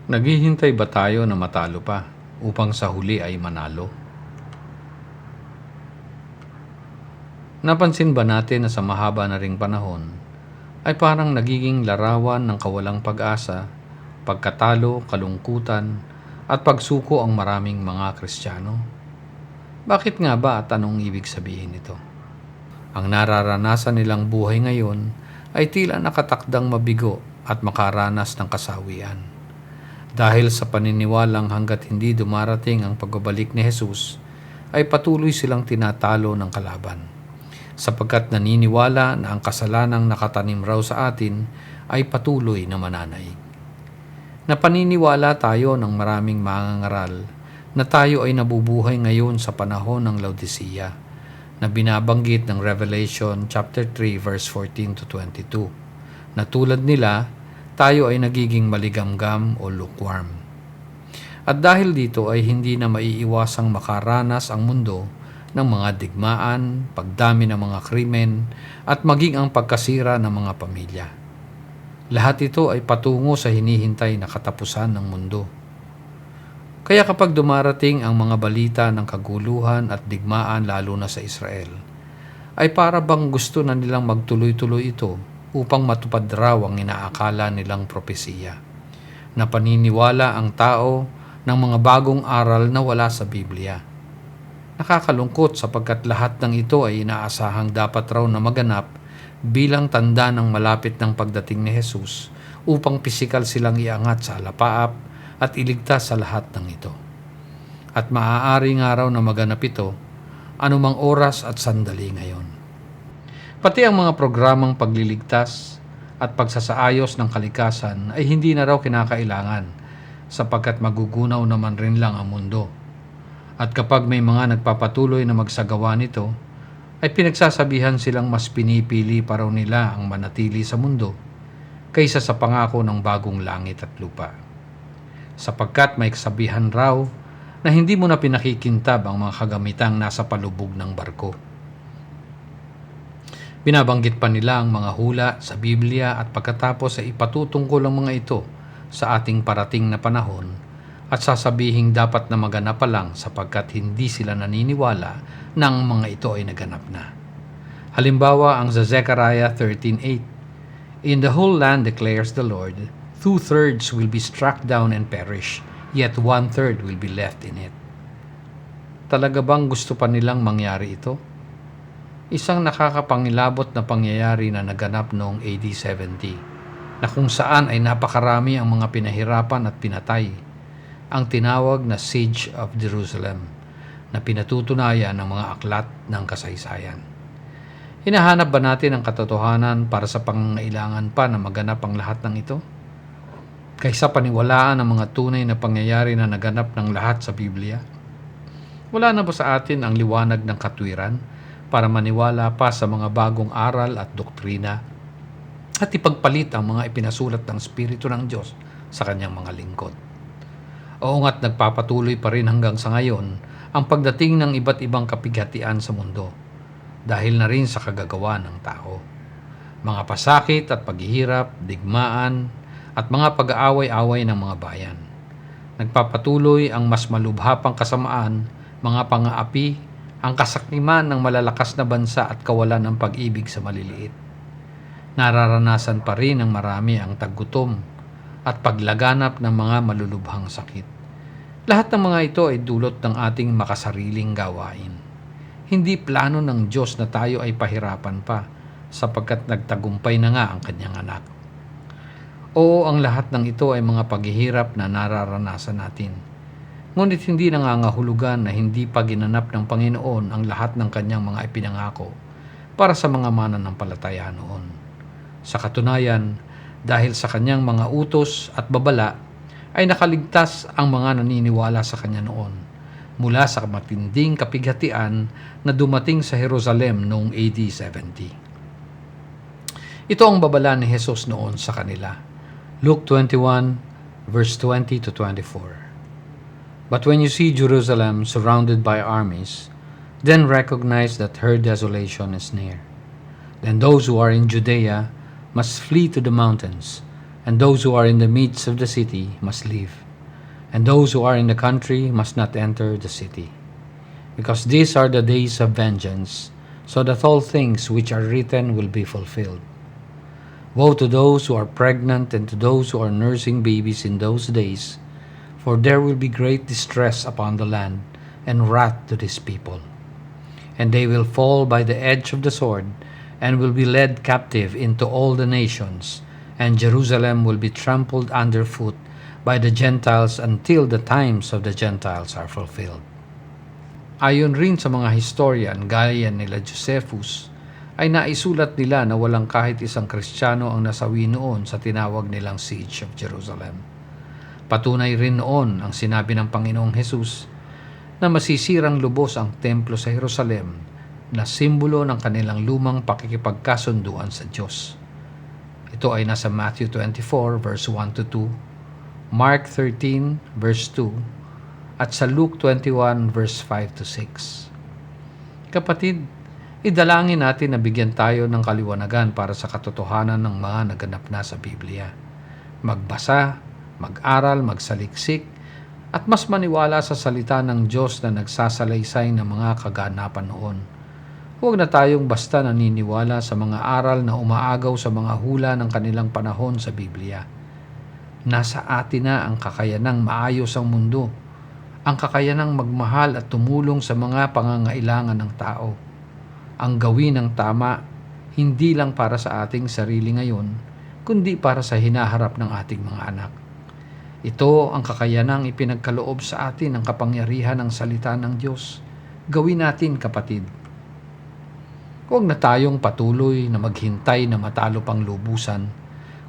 Naghihintay ba tayo na matalo pa upang sa huli ay manalo? Napansin ba natin na sa mahaba na ring panahon ay parang nagiging larawan ng kawalang pag-asa, pagkatalo, kalungkutan at pagsuko ang maraming mga Kristiyano? Bakit nga ba at anong ibig sabihin nito? Ang nararanasan nilang buhay ngayon ay tila nakatakdang mabigo at makaranas ng kasawian. Dahil sa paniniwalang hanggat hindi dumarating ang pagbabalik ni Jesus, ay patuloy silang tinatalo ng kalaban. Sapagkat naniniwala na ang kasalanang nakatanim raw sa atin ay patuloy na mananaig. Napaniniwala tayo ng maraming mangangaral na tayo ay nabubuhay ngayon sa panahon ng Laodicea, na binabanggit ng Revelation chapter 3 verse 14 to 22, na tulad nila, tayo ay nagiging maligamgam o lukewarm. At dahil dito ay hindi na maiiwasang makaranas ang mundo ng mga digmaan, pagdami ng mga krimen, at maging ang pagkasira ng mga pamilya. Lahat ito ay patungo sa hinihintay na katapusan ng mundo. Kaya kapag dumarating ang mga balita ng kaguluhan at digmaan lalo na sa Israel, ay para bang gusto na nilang magtuloy-tuloy ito upang matupad raw ang inaakala nilang propesiya, na paniniwala ang tao ng mga bagong aral na wala sa Biblia. Nakakalungkot sapagkat lahat ng ito ay inaasahang dapat raw na maganap bilang tanda ng malapit ng pagdating ni Jesus upang pisikal silang iangat sa alapaap at iligtas sa lahat ng ito. At maaari nga raw na maganap ito anumang oras at sandali ngayon. Pati ang mga programang pagliligtas at pagsasaayos ng kalikasan ay hindi na raw kinakailangan sapagkat magugunaw naman rin lang ang mundo. At kapag may mga nagpapatuloy na magsagawa nito, ay pinagsasabihan silang mas pinipili pa raw nila ang manatili sa mundo kaysa sa pangako ng bagong langit at lupa. Sapagkat may kasabihan raw na hindi mo na pinakikintab ang mga kagamitang nasa palubog ng barko. Binabanggit pa nila ang mga hula sa Biblia at pagkatapos ay ipatutungkol ang mga ito sa ating parating na panahon at sasabihing dapat na maganap pa lang sapagkat hindi sila naniniwala na ang mga ito ay naganap na. Halimbawa ang sa Zechariah 13:8, "In the whole land declares the Lord, 2/3 will be struck down and perish, yet 1/3 will be left in it." Talaga bang gusto pa nilang mangyari ito? Isang nakakapangilabot na pangyayari na naganap noong AD 70, na kung saan ay napakarami ang mga pinahirapan at pinatay, ang tinawag na Siege of Jerusalem, na pinatutunayan ng mga aklat ng kasaysayan. Hinahanap ba natin ang katotohanan para sa pangangailangan pa na maganap ang lahat ng ito? Kaysa paniwalaan ang mga tunay na pangyayari na naganap ng lahat sa Biblia? Wala na ba sa atin ang liwanag ng katwiran para maniwala pa sa mga bagong aral at doktrina at ipagpalit ang mga ipinasulat ng Espiritu ng Diyos sa kanyang mga lingkod? Oo nga't nagpapatuloy pa rin hanggang sa ngayon ang pagdating ng iba't ibang kapighatian sa mundo dahil na rin sa kagagawa ng tao. Mga pasakit at paghihirap, digmaan, at mga pag-aaway-away ng mga bayan. Nagpapatuloy ang mas malubha pang kasamaan, mga pang-aapi, ang kasakiman ng malalakas na bansa at kawalan ng pag-ibig sa maliliit. Nararanasan pa rin ng marami ang taggutom at paglaganap ng mga malulubhang sakit. Lahat ng mga ito ay dulot ng ating makasariling gawain. Hindi plano ng Diyos na tayo ay pahirapan pa sapagkat nagtagumpay na nga ang kanyang anak. Oo, ang lahat ng ito ay mga paghihirap na nararanasan natin. Ngunit hindi nangangahulugan na hindi pa ginanap ng Panginoon ang lahat ng kanyang mga ipinangako para sa mga mananampalataya noon. Sa katunayan, dahil sa kanyang mga utos at babala, ay nakaligtas ang mga naniniwala sa kanya noon mula sa matinding kapighatian na dumating sa Jerusalem noong AD 70. Ito ang babala ni Jesus noon sa kanila. Luke 21, verse 20 to 24. "But when you see Jerusalem surrounded by armies, then recognize that her desolation is near. Then those who are in Judea must flee to the mountains. and those who are in the midst of the city must leave, and those who are in the country must not enter the city. Because these are the days of vengeance, so that all things which are written will be fulfilled. Woe to those who are pregnant and to those who are nursing babies in those days, for there will be great distress upon the land, and wrath to this people. And they will fall by the edge of the sword, and will be led captive into all the nations, and Jerusalem will be trampled underfoot by the Gentiles until the times of the Gentiles are fulfilled. Ayon rin sa mga historian gaya nila Josephus, ay naisulat nila na walang kahit isang Kristiyano ang nasawi noon sa tinawag nilang Siege of Jerusalem. Patunay rin noon ang sinabi ng Panginoong Hesus na masisirang lubos ang templo sa Jerusalem na simbolo ng kanilang lumang pakikipagkasunduan sa Diyos. Ito ay nasa Matthew 24 verse 1 to 2, Mark 13 verse 2, at sa Luke 21 verse 5 to 6. Kapatid, idalangin natin na bigyan tayo ng kaliwanagan para sa katotohanan ng mga naganap na sa Biblia. Magbasa, mag-aral, magsaliksik, at mas maniwala sa salita ng Diyos na nagsasalaysay ng mga kaganapan noon. Huwag na tayong basta naniniwala sa mga aral na umaagaw sa mga hula ng kanilang panahon sa Biblia. Nasa atin na ang kakayanang maayos ang mundo, ang kakayanang magmahal at tumulong sa mga pangangailangan ng tao. Ang gawin ng tama, hindi lang para sa ating sarili ngayon, kundi para sa hinaharap ng ating mga anak. Ito ang kakayanang ipinagkaloob sa atin ng kapangyarihan ng salita ng Diyos. Gawin natin, kapatid. Huwag na tayong patuloy na maghintay na matalo pang lubusan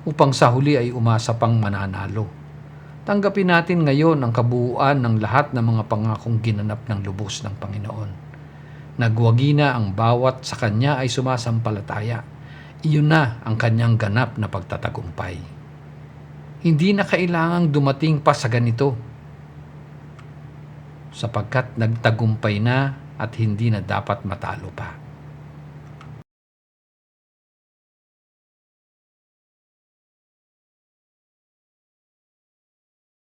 upang sa huli ay umasa pang mananalo. Tanggapin natin ngayon ang kabuuan ng lahat ng mga pangakong ginanap ng lubos ng Panginoon. Nagwagi na ang bawat sa Kanya ay sumasampalataya. Iyon na ang Kanyang ganap na pagtatagumpay. Hindi na kailangang dumating pa sa ganito, sapagkat nagtagumpay na at hindi na dapat matalo pa.